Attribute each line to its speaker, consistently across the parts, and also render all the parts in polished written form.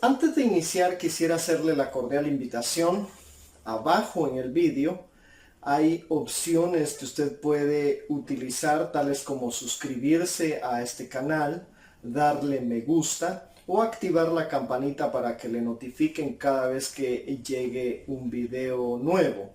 Speaker 1: Antes de iniciar, quisiera hacerle la cordial invitación. Abajo en el vídeo hay opciones que usted puede utilizar, tales como suscribirse a este canal, darle me gusta o activar la campanita para que le notifiquen cada vez que llegue un video nuevo.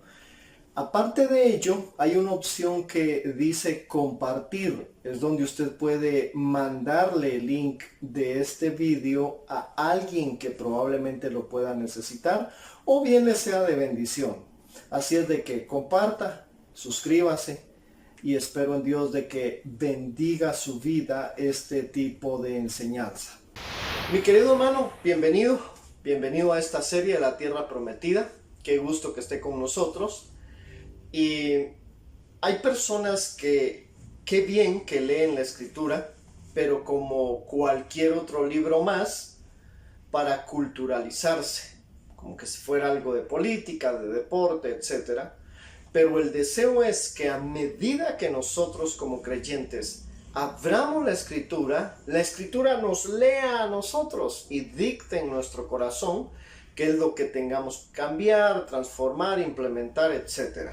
Speaker 1: Aparte de ello, hay una opción que dice compartir. Es donde usted puede mandarle el link de este vídeo a alguien que probablemente lo pueda necesitar o bien le sea de bendición. Así es de que comparta, suscríbase y espero en Dios de que bendiga su vida este tipo de enseñanza. Mi querido hermano, bienvenido a esta serie de la Tierra Prometida. Qué gusto que esté con nosotros. Y hay personas qué bien que leen la escritura, pero como cualquier otro libro más, para culturalizarse, como que si fuera algo de política, de deporte, etc. Pero el deseo es que a medida que nosotros como creyentes abramos la escritura nos lea a nosotros y dicte en nuestro corazón qué es lo que tengamos que cambiar, transformar, implementar, etc.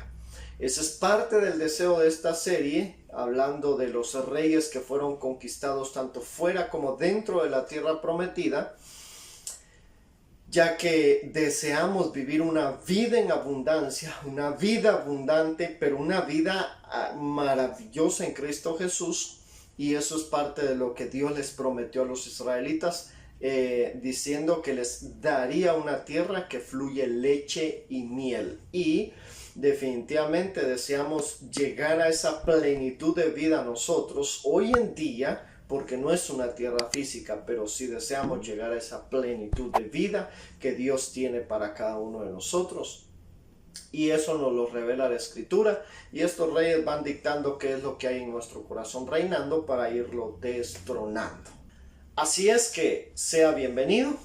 Speaker 1: Ese es parte del deseo de esta serie, hablando de los reyes que fueron conquistados tanto fuera como dentro de la tierra prometida, ya que deseamos vivir una vida en abundancia, una vida abundante, pero una vida maravillosa en Cristo Jesús, y eso es parte de lo que Dios les prometió a los israelitas, diciendo que les daría una tierra que fluye leche y miel. Y definitivamente deseamos llegar a esa plenitud de vida nosotros hoy en día, porque no es una tierra física, pero sí deseamos llegar a esa plenitud de vida que Dios tiene para cada uno de nosotros. Y eso nos lo revela la escritura, y estos reyes van dictando qué es lo que hay en nuestro corazón reinando para irlo destronando. Así es que sea bienvenido.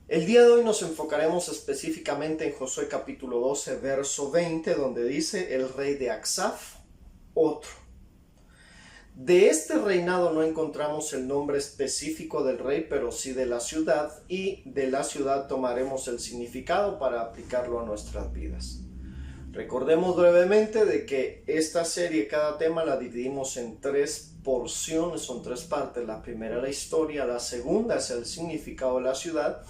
Speaker 1: El día de hoy nos enfocaremos específicamente en Josué capítulo 12, verso 20, donde dice: el rey de Acsaf, otro. De este reinado no encontramos el nombre específico del rey, pero sí de la ciudad, y de la ciudad tomaremos el significado para aplicarlo a nuestras vidas. Recordemos brevemente de que esta serie, cada tema la dividimos en tres porciones, son tres partes. La primera, la historia; la segunda es el significado de la ciudad,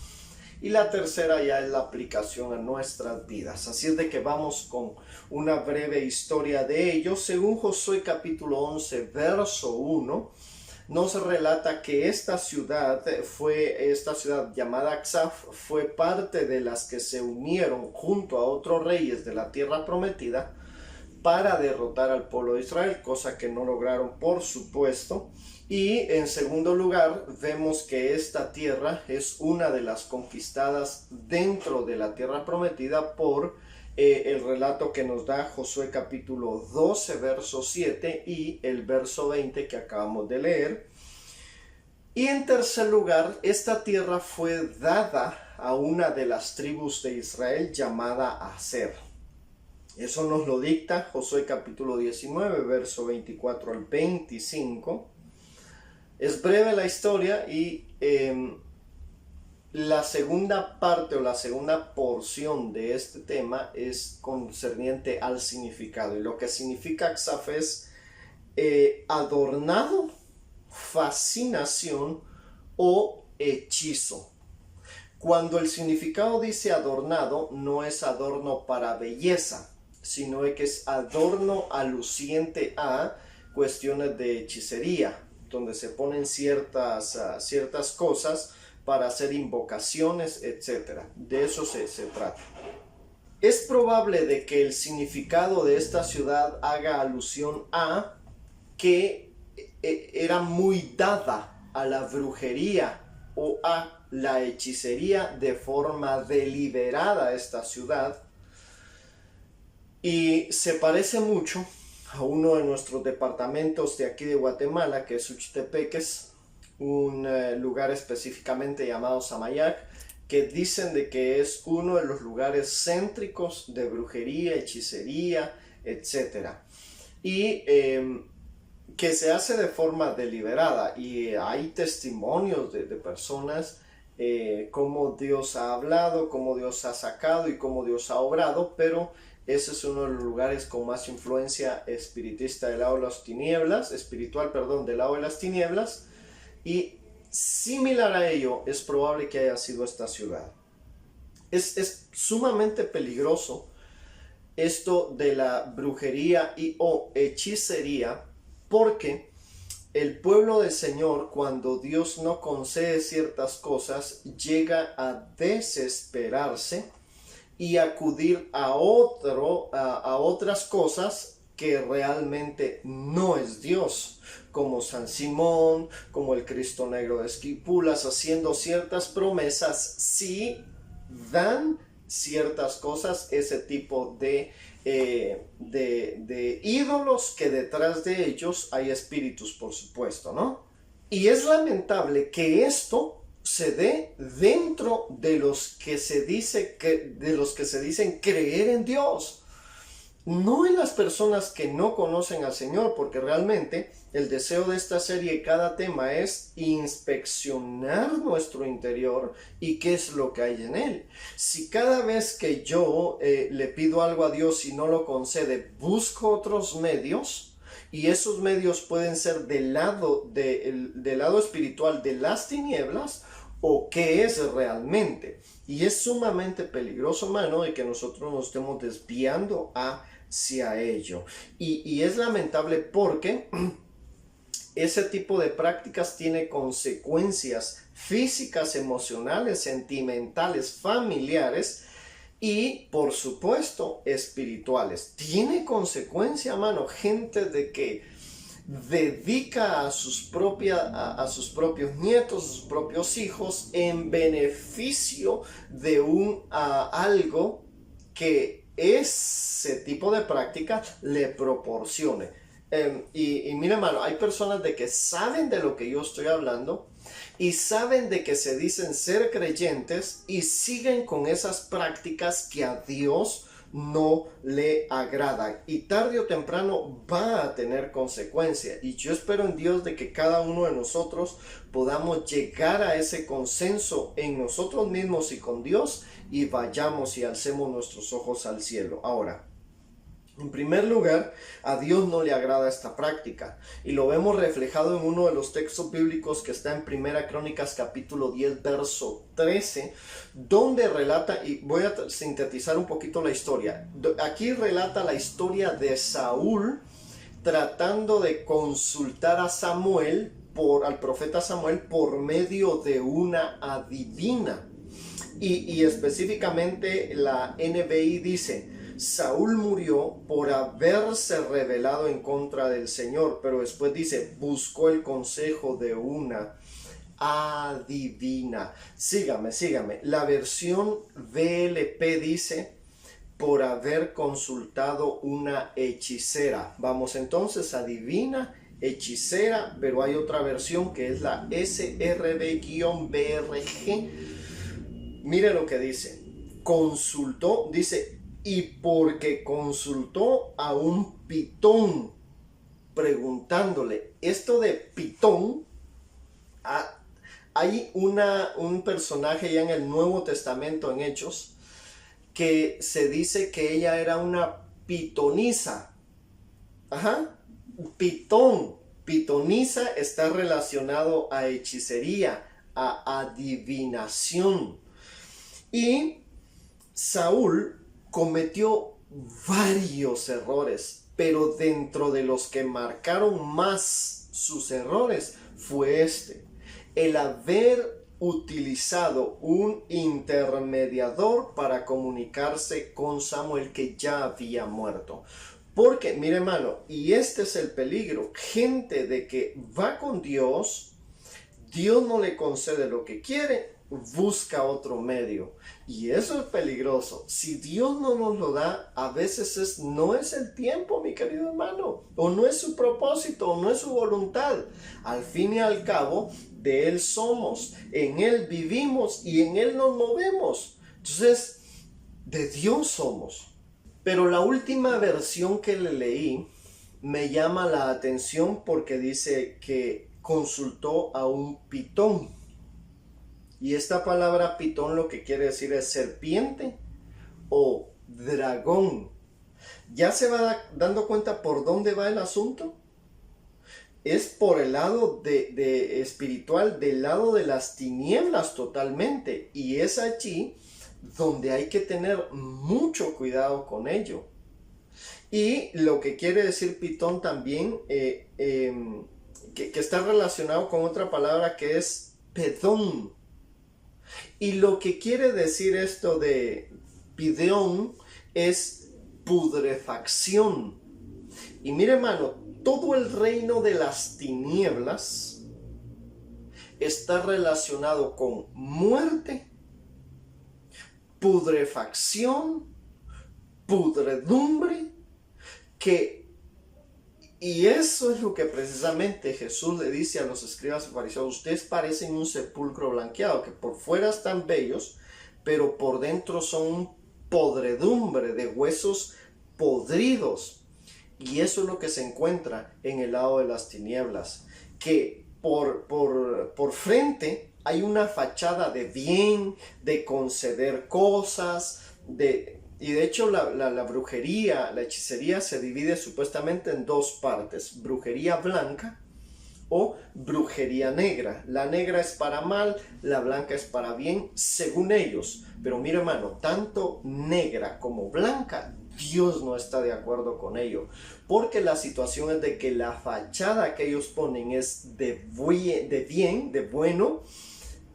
Speaker 1: y la tercera ya es la aplicación a nuestras vidas. Así es de que vamos con una breve historia de ellos. Según Josué capítulo 11, verso 1, nos relata que esta ciudad llamada Acsaf fue parte de las que se unieron junto a otros reyes de la tierra prometida para derrotar al pueblo de Israel, cosa que no lograron, por supuesto. Y en segundo lugar, vemos que esta tierra es una de las conquistadas dentro de la tierra prometida por el relato que nos da Josué capítulo 12, verso 7 y el verso 20 que acabamos de leer. Y en tercer lugar, esta tierra fue dada a una de las tribus de Israel llamada Aser. Eso nos lo dicta Josué capítulo 19, verso 24 al 25. Es breve la historia, y la segunda parte o la segunda porción de este tema es concerniente al significado. Y lo que significa Acsaf es adornado, fascinación o hechizo. Cuando el significado dice adornado, no es adorno para belleza, sino que es adorno aluciente a cuestiones de hechicería, donde se ponen ciertas cosas para hacer invocaciones, etc. De eso se trata. Es probable de que el significado de esta ciudad haga alusión a que era muy dada a la brujería o a la hechicería de forma deliberada esta ciudad, y se parece mucho a uno de nuestros departamentos de aquí de Guatemala, que es Uchtepeques, un lugar específicamente llamado Samayac, que dicen de que es uno de los lugares céntricos de brujería, hechicería, etc. Y que se hace de forma deliberada, y hay testimonios de personas cómo Dios ha hablado, cómo Dios ha sacado y cómo Dios ha obrado, pero ese es uno de los lugares con más influencia espiritista del lado de las tinieblas, espiritual, perdón, del lado de las tinieblas, y similar a ello es probable que haya sido esta ciudad. Es sumamente peligroso esto de la brujería y o hechicería, porque el pueblo del Señor, cuando Dios no concede ciertas cosas, llega a desesperarse y acudir a otras cosas que realmente no es Dios, como San Simón, como el Cristo Negro de Esquipulas, haciendo ciertas promesas, sí dan ciertas cosas, ese tipo de ídolos, que detrás de ellos hay espíritus, por supuesto, ¿no? Y es lamentable que esto se dé dentro de los que se dicen creer en Dios, no en las personas que no conocen al Señor, porque realmente el deseo de esta serie, cada tema, es inspeccionar nuestro interior y qué es lo que hay en él. Si cada vez que yo le pido algo a Dios y no lo concede, busco otros medios, y esos medios pueden ser del lado espiritual de las tinieblas, o qué es realmente. Y es sumamente peligroso, hermano, de que nosotros nos estemos desviando hacia ello. Y es lamentable porque ese tipo de prácticas tiene consecuencias físicas, emocionales, sentimentales, familiares y, por supuesto, espirituales. Tiene consecuencia, mano, gente de que dedica a sus propios nietos, a sus propios hijos, en beneficio de algo que ese tipo de práctica le proporcione. Y mira, hermano, hay personas de que saben de lo que yo estoy hablando y saben de que se dicen ser creyentes y siguen con esas prácticas que a Dios no le agradan, y tarde o temprano va a tener consecuencias. Y yo espero en Dios de que cada uno de nosotros podamos llegar a ese consenso en nosotros mismos y con Dios, y vayamos y alcemos nuestros ojos al cielo. Ahora, en primer lugar, a Dios no le agrada esta práctica, y lo vemos reflejado en uno de los textos bíblicos que está en Primera Crónicas capítulo 10 verso 13, donde relata, y voy a sintetizar un poquito la historia. Aquí relata la historia de Saúl tratando de consultar a Samuel, al profeta Samuel, por medio de una adivina. Y específicamente la NBI dice: Saúl murió por haberse rebelado en contra del Señor, pero después dice, buscó el consejo de una adivina. Sígame. La versión VLP dice, por haber consultado una hechicera. Vamos entonces, adivina, hechicera, pero hay otra versión que es la SRB-BRG. Mire lo que dice. Consultó, dice, y porque consultó a un pitón preguntándole. Esto de pitón, hay un personaje ya en el Nuevo Testamento, en Hechos, que se dice que ella era una pitonisa. Pitonisa está relacionado a hechicería, a adivinación. Y Saúl cometió varios errores, pero dentro de los que marcaron más sus errores fue el haber utilizado un intermediador para comunicarse con Samuel, que ya había muerto. Porque, mire, hermano, y este es el peligro, gente de que va con Dios, Dios no le concede lo que quiere, busca otro medio, y eso es peligroso. Si Dios no nos lo da, a veces no es el tiempo, mi querido hermano, o no es su propósito, o no es su voluntad. Al fin y al cabo, de Él somos, en Él vivimos y en Él nos movemos. Entonces, de Dios somos. Pero la última versión que le leí me llama la atención, porque dice que consultó a un pitón. Y esta palabra pitón lo que quiere decir es serpiente o dragón. ¿Ya se va dando cuenta por dónde va el asunto? Es por el lado de espiritual, del lado de las tinieblas totalmente. Y es allí donde hay que tener mucho cuidado con ello. Y lo que quiere decir pitón también, que está relacionado con otra palabra que es pedón. Y lo que quiere decir esto de pidón es putrefacción. Y mire, hermano, todo el reino de las tinieblas está relacionado con muerte, putrefacción, pudredumbre, y eso es lo que precisamente Jesús le dice a los escribas y fariseos: ustedes parecen un sepulcro blanqueado, que por fuera están bellos, pero por dentro son podredumbre de huesos podridos. Y eso es lo que se encuentra en el lado de las tinieblas, que por frente hay una fachada de bien, de conceder cosas, y de hecho la brujería, la hechicería se divide supuestamente en dos partes: brujería blanca o brujería negra. La negra es para mal, la blanca es para bien, según ellos. Pero mire, hermano, tanto negra como blanca, Dios no está de acuerdo con ello, porque la situación es de que la fachada que ellos ponen es de bien, de bueno,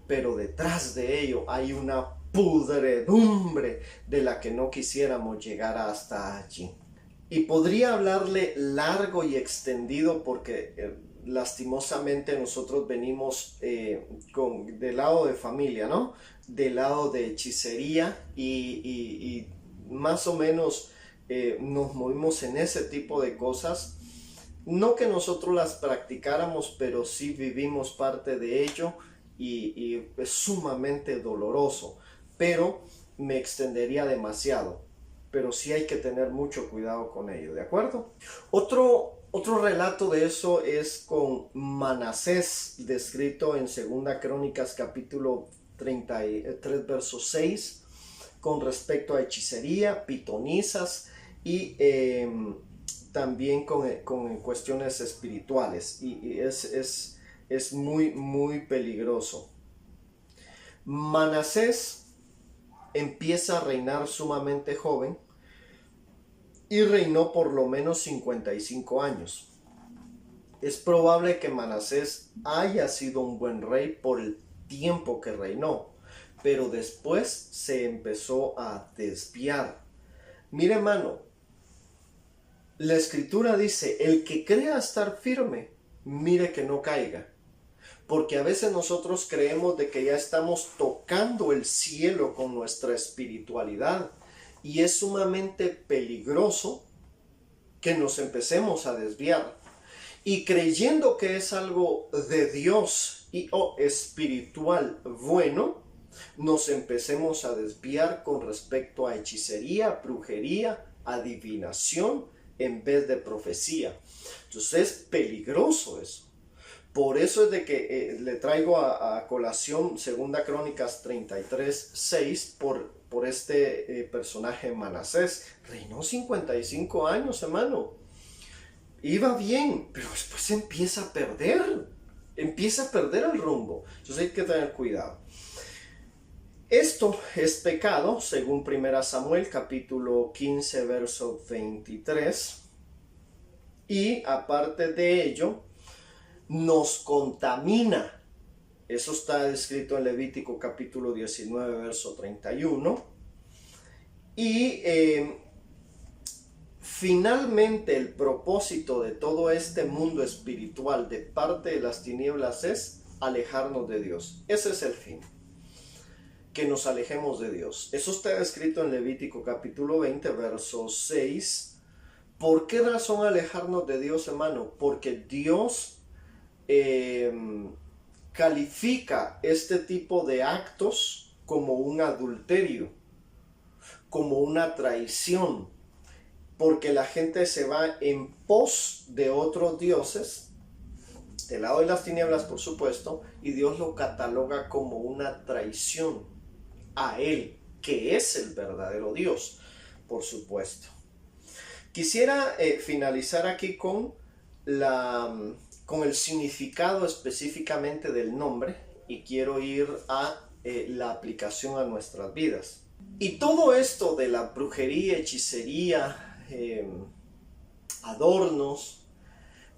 Speaker 1: pero detrás de ello hay una pudredumbre de la que no quisiéramos llegar hasta allí. Y podría hablarle largo y extendido, porque lastimosamente nosotros venimos del lado de familia, ¿no? Del lado de hechicería y más o menos nos movimos en ese tipo de cosas. No que nosotros las practicáramos, pero sí vivimos parte de ello, y es sumamente doloroso, pero me extendería demasiado. Pero sí hay que tener mucho cuidado con ello, ¿de acuerdo? Otro relato de eso es con Manasés, descrito en 2 Crónicas capítulo 33, verso 6, con respecto a hechicería, pitonizas y también con cuestiones espirituales. Y es muy, muy peligroso. Manasés empieza a reinar sumamente joven y reinó por lo menos 55 años. Es probable que Manasés haya sido un buen rey por el tiempo que reinó, pero después se empezó a desviar. Mire, hermano, la escritura dice: el que crea estar firme, mire que no caiga. Porque a veces nosotros creemos de que ya estamos tocando el cielo con nuestra espiritualidad, y es sumamente peligroso que nos empecemos a desviar. Y creyendo que es algo de Dios o espiritual bueno, nos empecemos a desviar con respecto a hechicería, brujería, adivinación, en vez de profecía. Entonces es peligroso eso. Por eso es de que le traigo a colación 2 Crónicas 33, 6 por este personaje Manasés. Reinó 55 años, hermano. Iba bien, pero después empieza a perder el rumbo. Entonces hay que tener cuidado. Esto es pecado, según 1 Samuel capítulo 15, verso 23. Y aparte de ello, nos contamina. Eso está descrito en Levítico capítulo 19, verso 31. Y finalmente el propósito de todo este mundo espiritual de parte de las tinieblas es alejarnos de Dios. Ese es el fin, que nos alejemos de Dios. Eso está escrito en Levítico capítulo 20, verso 6. ¿Por qué razón alejarnos de Dios, hermano? Porque Dios califica este tipo de actos como un adulterio, como una traición, porque la gente se va en pos de otros dioses del lado de las tinieblas, por supuesto, y Dios lo cataloga como una traición a Él, que es el verdadero Dios, por supuesto. Quisiera finalizar aquí con el significado específicamente del nombre, y quiero ir a la aplicación a nuestras vidas. Y todo esto de la brujería, hechicería, adornos,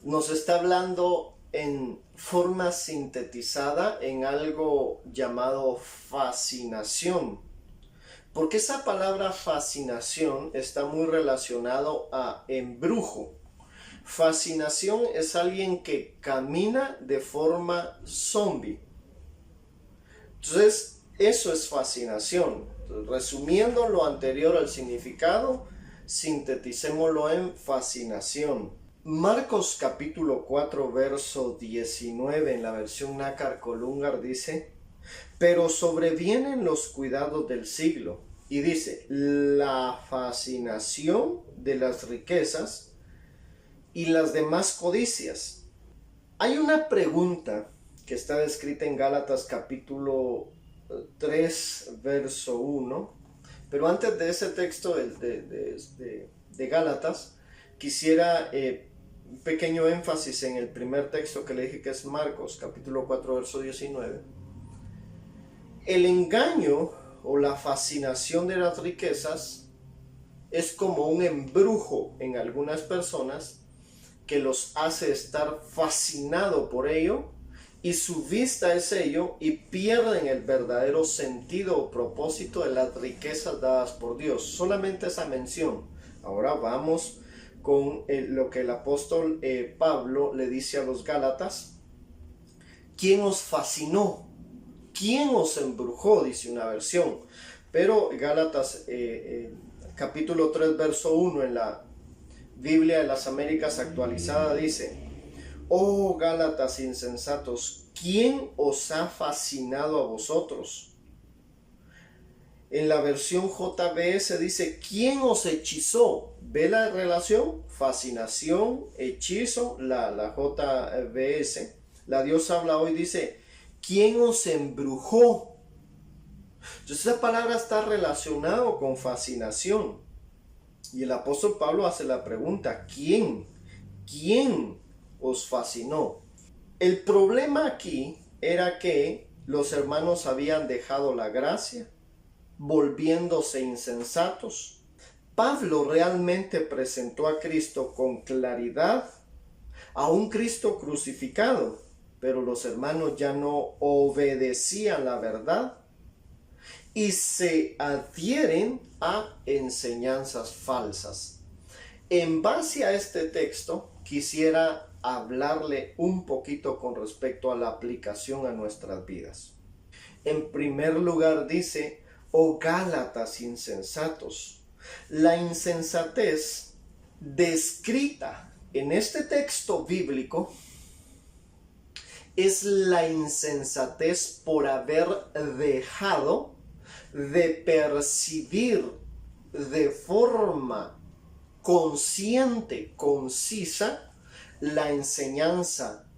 Speaker 1: nos está hablando en forma sintetizada en algo llamado fascinación. Porque esa palabra fascinación está muy relacionado a embrujo. Fascinación es alguien que camina de forma zombie. Entonces, eso es fascinación. Entonces, resumiendo lo anterior al significado, sinteticémoslo en fascinación. Marcos capítulo 4, verso 19 en la versión Nácar Colungar dice: pero sobrevienen los cuidados del siglo. Y dice, la fascinación de las riquezas y las demás codicias. Hay una pregunta que está descrita en Gálatas capítulo 3, verso 1. Pero antes de ese texto de Gálatas, quisiera un pequeño énfasis en el primer texto que le dije, que es Marcos capítulo 4, verso 19. El engaño o la fascinación de las riquezas es como un embrujo en algunas personas que los hace estar fascinado por ello, y su vista es ello, y pierden el verdadero sentido o propósito de las riquezas dadas por Dios. Solamente esa mención. Ahora vamos con lo que el apóstol Pablo le dice a los Gálatas. ¿Quién os fascinó? ¿Quién os embrujó? Dice una versión. Pero Gálatas capítulo 3, verso 1 en la Biblia de las Américas actualizada dice: oh Gálatas insensatos, ¿quién os ha fascinado a vosotros? En la versión JBS dice: ¿quién os hechizó? ¿Ve la relación? Fascinación, hechizo, la JBS. La Dios habla hoy dice: ¿quién os embrujó? Entonces esa palabra está relacionada con fascinación. Y el apóstol Pablo hace la pregunta: ¿quién? ¿Quién os fascinó? El problema aquí era que los hermanos habían dejado la gracia, volviéndose insensatos. Pablo realmente presentó a Cristo con claridad, a un Cristo crucificado, pero los hermanos ya no obedecían la verdad y se adhieren a enseñanzas falsas. En base a este texto, quisiera hablarle un poquito con respecto a la aplicación a nuestras vidas. En primer lugar dice: oh Gálatas insensatos. La insensatez descrita en este texto bíblico es la insensatez por haber dejado de percibir de forma consciente, concisa, la enseñanza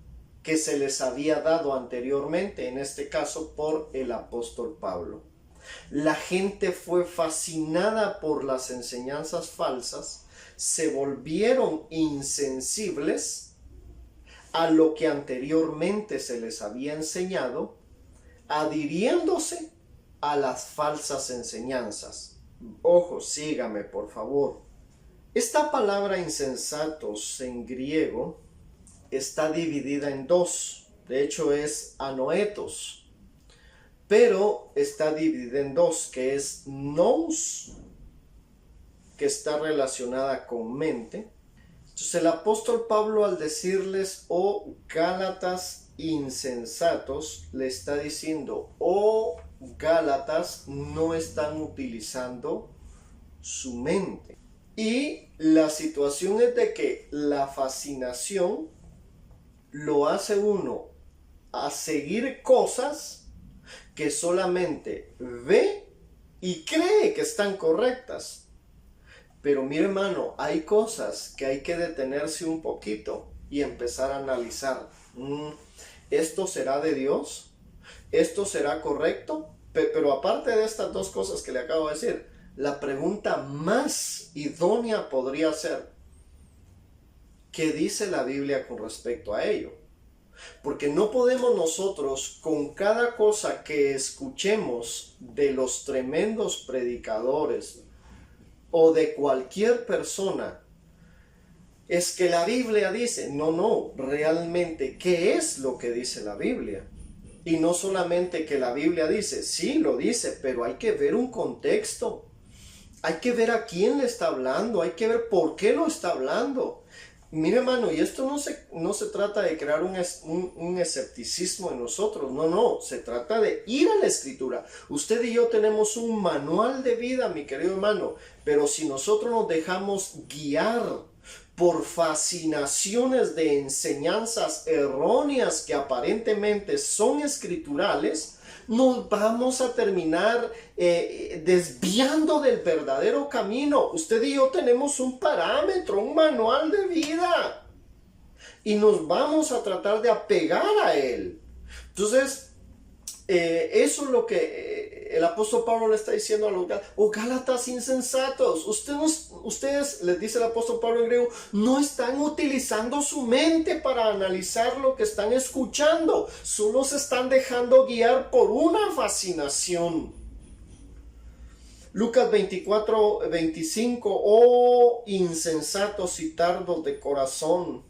Speaker 1: que se les había dado anteriormente, en este caso por el apóstol Pablo. La gente fue fascinada por las enseñanzas falsas, se volvieron insensibles a lo que anteriormente se les había enseñado, adhiriéndose a las falsas enseñanzas. Ojo, sígame por favor. Esta palabra insensatos en griego está dividida en dos. De hecho es anoetos, pero está dividida en dos, que es nous, que está relacionada con mente. Entonces el apóstol Pablo, al decirles oh Gálatas insensatos, le está diciendo: oh Gálatas, no están utilizando su mente. Y la situación es de que la fascinación lo hace uno a seguir cosas que solamente ve y cree que están correctas. Pero mi hermano, hay cosas que hay que detenerse un poquito y empezar a analizar. Mm, ¿Esto será de Dios? ¿Esto será correcto? Pero aparte de estas dos cosas que le acabo de decir, la pregunta más idónea podría ser, ¿qué dice la Biblia con respecto a ello? Porque no podemos nosotros, con cada cosa que escuchemos de los tremendos predicadores o de cualquier persona, es que la Biblia dice, no, realmente, ¿qué es lo que dice la Biblia? Y no solamente que la Biblia dice, sí, lo dice, pero hay que ver un contexto. Hay que ver a quién le está hablando, hay que ver por qué lo está hablando. Mire, hermano, y esto no se trata de crear un escepticismo en nosotros, no, se trata de ir a la Escritura. Usted y yo tenemos un manual de vida, mi querido hermano, pero si nosotros nos dejamos guiar por fascinaciones de enseñanzas erróneas que aparentemente son escriturales, nos vamos a terminar desviando del verdadero camino. Usted y yo tenemos un parámetro, un manual de vida, y nos vamos a tratar de apegar a él. Entonces, eso es lo que el apóstol Pablo le está diciendo a los Gálatas insensatos. Ustedes, les dice el apóstol Pablo en griego, no están utilizando su mente para analizar lo que están escuchando. Solo se están dejando guiar por una fascinación. Lucas 24:25, oh insensatos y tardos de corazón.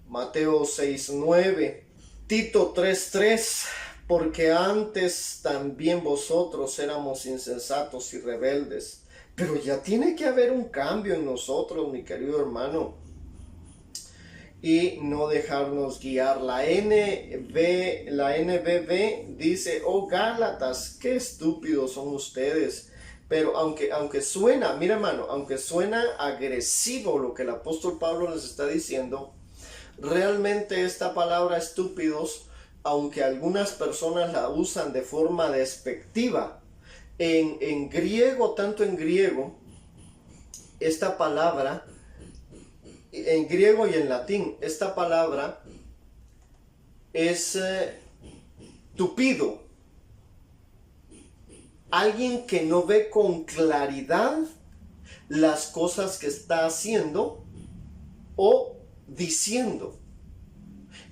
Speaker 1: Mateo 6:9, Tito 3:3, porque antes también vosotros éramos insensatos y rebeldes. Pero ya tiene que haber un cambio en nosotros, mi querido hermano. Y no dejarnos guiar. La NBB dice, oh Gálatas, qué estúpidos son ustedes. Pero aunque suena, mira hermano, aunque suena agresivo lo que el apóstol Pablo les está diciendo, realmente esta palabra estúpidos, aunque algunas personas la usan de forma despectiva, en griego, tanto en griego, esta palabra, en griego y en latín, esta palabra es tupido. Alguien que no ve con claridad las cosas que está haciendo o diciendo.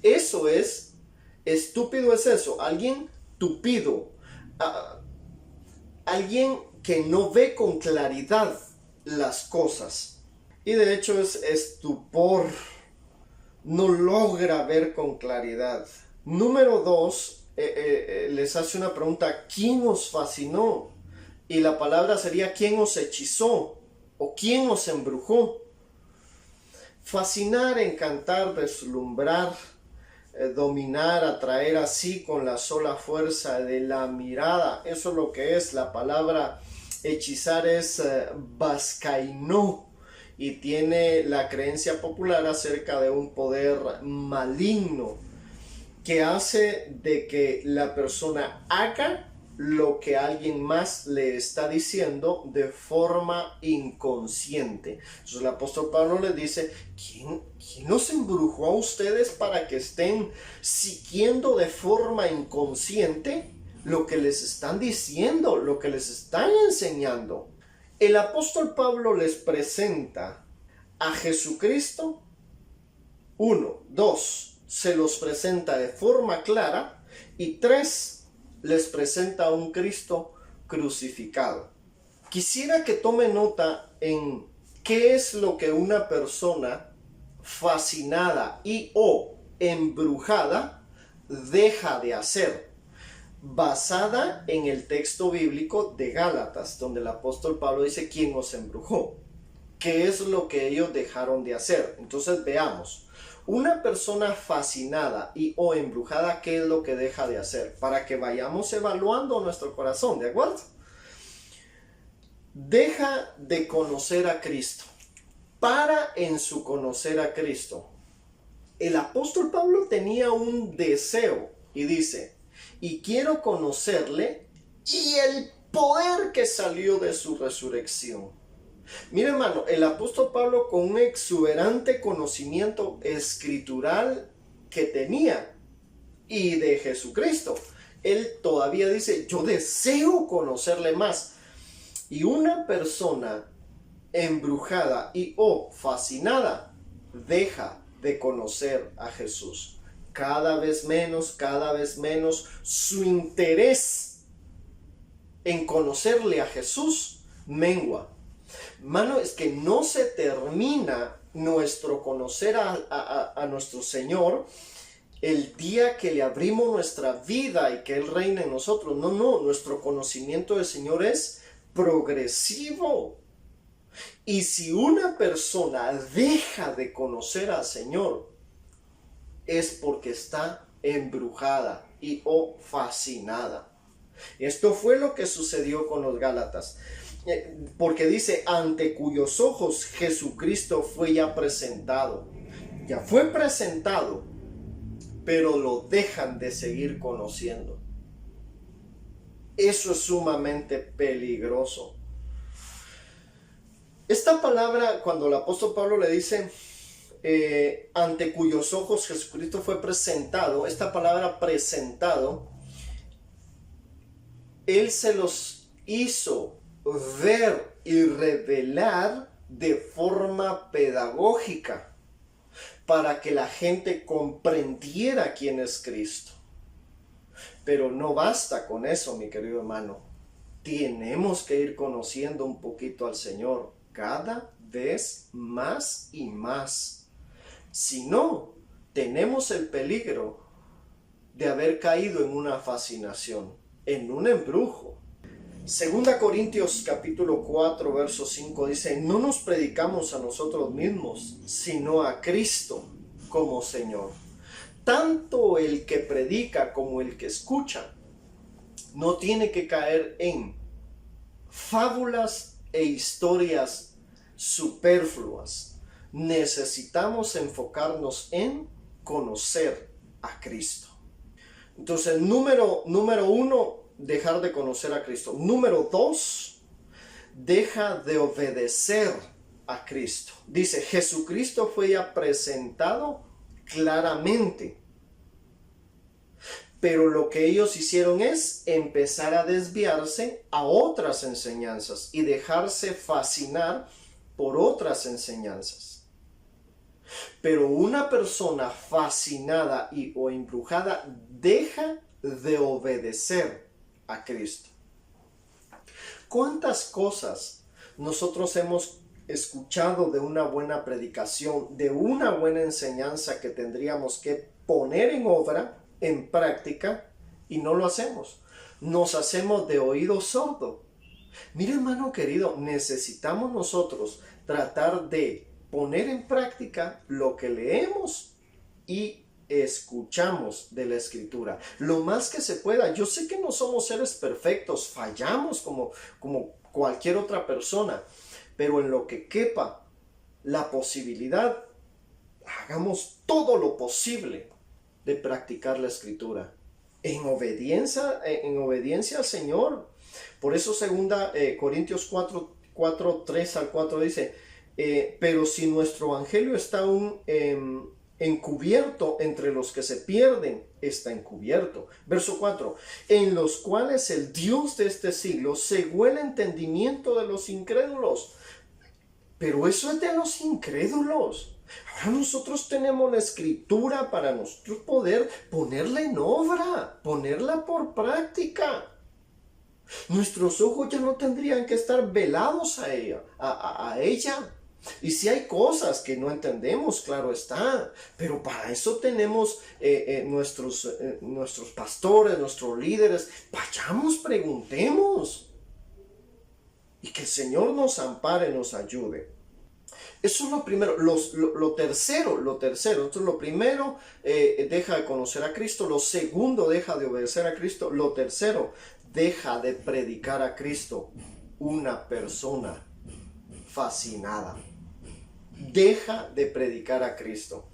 Speaker 1: Eso es, estúpido es eso, alguien tupido, alguien que no ve con claridad las cosas. Y de hecho es estupor, no logra ver con claridad. Número 2, les hace una pregunta, ¿quién os fascinó? Y la palabra sería, ¿quién os hechizó? ¿O quién os embrujó? Fascinar, encantar, deslumbrar, dominar, atraer así con la sola fuerza de la mirada. Eso es lo que es. La palabra hechizar es baskainó y tiene la creencia popular acerca de un poder maligno que hace de que la persona haga lo que alguien más le está diciendo de forma inconsciente. Entonces el apóstol Pablo les dice, ¿quién los embrujó a ustedes para que estén siguiendo de forma inconsciente lo que les están diciendo, lo que les están enseñando? El apóstol Pablo les presenta a Jesucristo, 1, 2, se los presenta de forma clara, y 3, les presenta a un Cristo crucificado. Quisiera que tome nota en qué es lo que una persona fascinada y o embrujada deja de hacer, basada en el texto bíblico de Gálatas, donde el apóstol Pablo dice, ¿quién os embrujó? ¿Qué es lo que ellos dejaron de hacer? Entonces veamos. Una persona fascinada y o embrujada, ¿qué es lo que deja de hacer? Para que vayamos evaluando nuestro corazón, ¿de acuerdo? Deja de conocer a Cristo. Para en su conocer a Cristo. El apóstol Pablo tenía un deseo y dice, y quiero conocerle y el poder que salió de su resurrección. Mira hermano, el apóstol Pablo, con un exuberante conocimiento escritural que tenía, y de Jesucristo. Él todavía dice, yo deseo conocerle más. Y una persona embrujada y o fascinada deja de conocer a Jesús. Cada vez menos su interés en conocerle a Jesús mengua. Mano, es que no se termina nuestro conocer a nuestro Señor el día que le abrimos nuestra vida y que Él reina en nosotros. No, nuestro conocimiento del Señor es progresivo. Y si una persona deja de conocer al Señor, es porque está embrujada y o fascinada. Esto fue lo que sucedió con los Gálatas. Porque dice, ante cuyos ojos Jesucristo fue ya presentado. Ya fue presentado, pero lo dejan de seguir conociendo. Eso es sumamente peligroso. Esta palabra, cuando el apóstol Pablo le dice, ante cuyos ojos Jesucristo fue presentado, esta palabra presentado, Él se los hizo ver y revelar de forma pedagógica para que la gente comprendiera quién es Cristo. Pero no basta con eso, mi querido hermano. Tenemos que ir conociendo un poquito al Señor cada vez más y más. Si no, tenemos el peligro de haber caído en una fascinación, en un embrujo. Segunda Corintios capítulo 4 verso 5 dice, no nos predicamos a nosotros mismos, sino a Cristo como Señor. Tanto el que predica como el que escucha no tiene que caer en fábulas e historias superfluas. Necesitamos enfocarnos en conocer a Cristo. Entonces, número uno, dejar de conocer a Cristo. Número 2, deja de obedecer a Cristo. Dice, Jesucristo fue ya presentado claramente. Pero lo que ellos hicieron es empezar a desviarse a otras enseñanzas y dejarse fascinar por otras enseñanzas. Pero una persona fascinada o embrujada deja de obedecer a Cristo. ¿Cuántas cosas nosotros hemos escuchado de una buena predicación, de una buena enseñanza que tendríamos que poner en obra, en práctica, y no lo hacemos? Nos hacemos de oído sordo. Mira, hermano querido, necesitamos nosotros tratar de poner en práctica lo que leemos y escuchamos de la Escritura lo más que se pueda. Yo sé que no somos seres perfectos, fallamos como cualquier otra persona, pero en lo que quepa la posibilidad, hagamos todo lo posible de practicar la Escritura en obediencia al Señor. Por eso segunda Corintios 4, 3 al 4 dice, pero si nuestro evangelio está aún encubierto entre los que se pierden, está encubierto. Verso 4, en los cuales el Dios de este siglo cegó el entendimiento de los incrédulos. Pero eso es de los incrédulos. Ahora nosotros tenemos la Escritura para nosotros poder ponerla en obra, ponerla por práctica. Nuestros ojos ya no tendrían que estar velados a ella. Y si hay cosas que no entendemos, claro está, pero para eso tenemos nuestros pastores, nuestros líderes. Vayamos, preguntemos. Y que el Señor nos ampare, nos ayude. Eso es lo primero. Lo tercero. Entonces, lo primero, deja de conocer a Cristo. Lo segundo, deja de obedecer a Cristo. Lo tercero, deja de predicar a Cristo. Una persona fascinada. Deja de predicar a Cristo.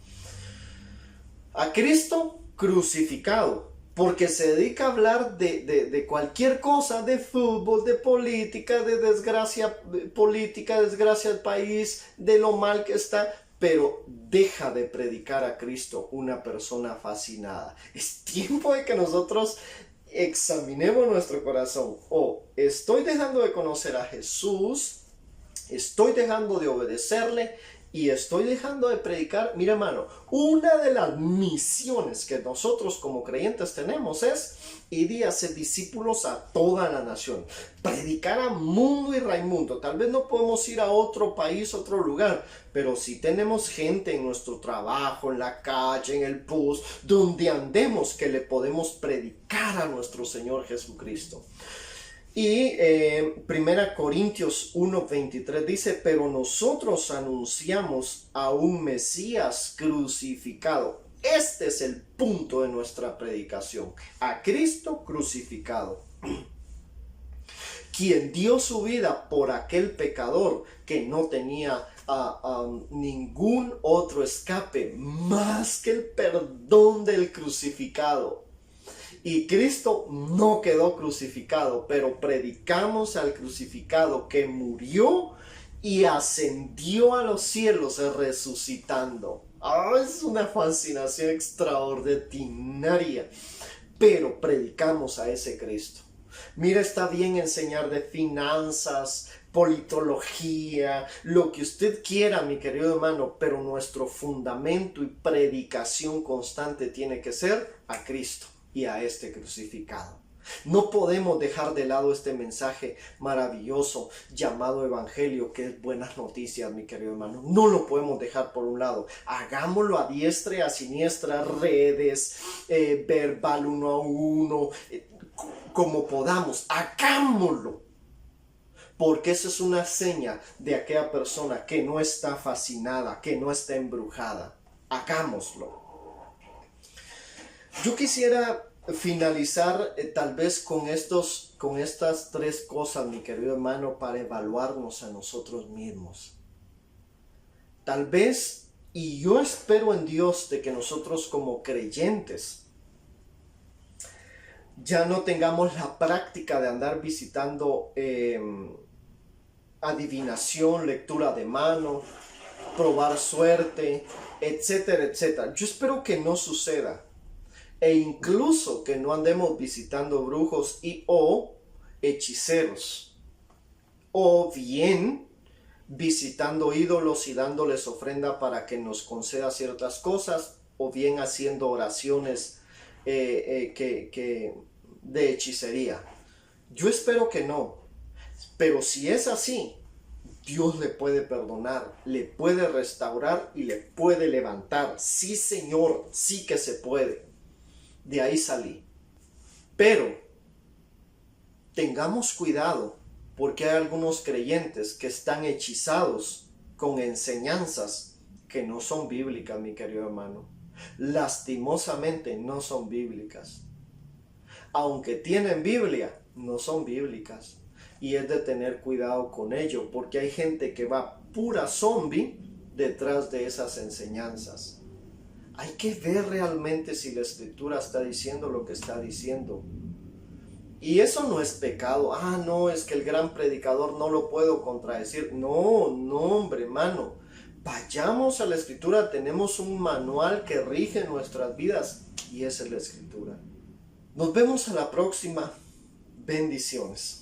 Speaker 1: A Cristo crucificado. Porque se dedica a hablar de cualquier cosa, de fútbol, de política, de desgracia política, desgracia del país, de lo mal que está. pero deja de predicar a Cristo una persona fascinada. Es tiempo de que nosotros examinemos nuestro corazón. Estoy dejando de conocer a Jesús, estoy dejando de obedecerle y estoy dejando de predicar. Mira, hermano, una de las misiones que nosotros como creyentes tenemos es ir y hacer discípulos a toda la nación, predicar a mundo y raimundo. Tal vez no podemos ir a otro país, otro lugar, pero si tenemos gente en nuestro trabajo, en la calle, en el bus, donde andemos, que le podemos predicar a nuestro Señor Jesucristo. Y 1 Corintios 1:23 dice, pero nosotros anunciamos a un Mesías crucificado. Este es el punto de nuestra predicación, a Cristo crucificado, quien dio su vida por aquel pecador que no tenía ningún otro escape más que el perdón del crucificado. Y Cristo no quedó crucificado, pero predicamos al crucificado que murió y ascendió a los cielos resucitando. Es una fascinación extraordinaria, pero predicamos a ese Cristo. Mira, está bien enseñar de finanzas, politología, lo que usted quiera, mi querido hermano, pero nuestro fundamento y predicación constante tiene que ser a Cristo y a este crucificado. No podemos dejar de lado este mensaje maravilloso llamado evangelio, que es buenas noticias, mi querido hermano. No lo podemos dejar por un lado. Hagámoslo a diestra y a siniestra, redes, verbal 1 a 1, como podamos. Hagámoslo. Porque eso es una seña de aquella persona que no está fascinada, que no está embrujada. Hagámoslo. Yo quisiera finalizar tal vez con estas 3 cosas, mi querido hermano, para evaluarnos a nosotros mismos. Tal vez, y yo espero en Dios de que nosotros como creyentes ya no tengamos la práctica de andar visitando adivinación, lectura de mano, probar suerte, etcétera, etcétera. Yo espero que no suceda. E incluso que no andemos visitando brujos o hechiceros. O bien visitando ídolos y dándoles ofrenda para que nos conceda ciertas cosas. O bien haciendo oraciones de hechicería. Yo espero que no. Pero si es así, Dios le puede perdonar, le puede restaurar y le puede levantar. Sí, Señor, sí que se puede. De ahí salí. Pero tengamos cuidado, porque hay algunos creyentes que están hechizados con enseñanzas que no son bíblicas, mi querido hermano. Lastimosamente no son bíblicas. Aunque tienen Biblia, no son bíblicas. Y es de tener cuidado con ello, porque hay gente que va pura zombie detrás de esas enseñanzas. Hay que ver realmente si la escritura está diciendo lo que está diciendo. Y eso no es pecado. No, es que el gran predicador no lo puedo contradecir. No, hombre, hermano. Vayamos a la escritura. Tenemos un manual que rige nuestras vidas y esa es la escritura. Nos vemos a la próxima. Bendiciones.